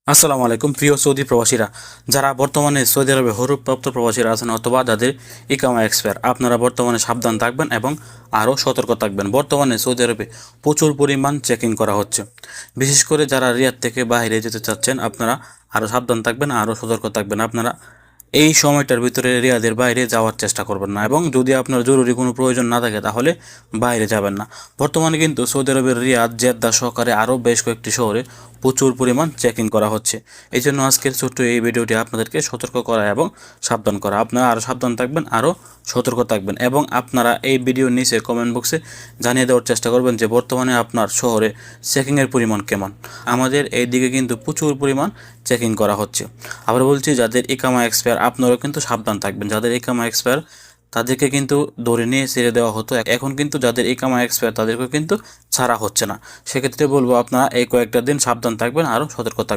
আসসালামু আলাইকুম প্রিয় সৌদি প্রবাসীরা যারা বর্তমানে সৌদি আরবে হরুপ্রাপ্ত প্রবাসীরা আছেন অথবা যাদের ইকামা এক্সপায়ার আপনারা বর্তমানে সাবধান থাকবেন এবং আরও সতর্ক থাকবেন। বর্তমানে সৌদি আরবে প্রচুর পরিমাণ চেকিং করা হচ্ছে। বিশেষ করে যারা রিয়াদ থেকে বাইরে যেতে চাচ্ছেন আপনারা আরও সাবধান থাকবেন, আরও সতর্ক থাকবেন। আপনারা এই সময়টার ভিতরে রিয়াদের বাইরে যাওয়ার চেষ্টা করবেন না, এবং যদি আপনার জরুরি কোনো প্রয়োজন না থাকে তাহলে বাইরে যাবেন না। বর্তমানে কিন্তু সৌদি আরবের রিয়াদ, জেদ্দা সহকারে আরও বেশ কয়েকটি শহরে প্রচুর পরিমাণ চেকিং করা হচ্ছে। এই জন্য আজকের ছোট্ট এই ভিডিওটি আপনাদেরকে সতর্ক করা এবং সাবধান করা। আপনারা আরও সাবধান থাকবেন, আরও সতর্ক থাকবেন, এবং আপনারা এই ভিডিওর নিচে কমেন্ট বক্সে জানিয়ে দেওয়ার চেষ্টা করবেন যে বর্তমানে আপনার শহরে চেকিংয়ের পরিমাণ কেমন। আমাদের এই দিকে কিন্তু প্রচুর পরিমাণ চেকিং করা হচ্ছে। আবার বলছি, যাদের ইকামা এক্সপায়ার আপনারাও কিন্তু সাবধান থাকবেন। যাদের ইকামা এক্সপায়ার তাদেরকে কিন্তু ধরে নিয়ে ছেড়ে দেওয়া হতো, এখন কিন্তু যাদের ইকামা এক্সপায়ার তাদেরকে কিন্তু ছাড়া হচ্ছে না। সেক্ষেত্রে বলবো আপনারা এই কয়েকটা দিন সাবধান থাকবেন, আরও সতর্ক থাকবেন।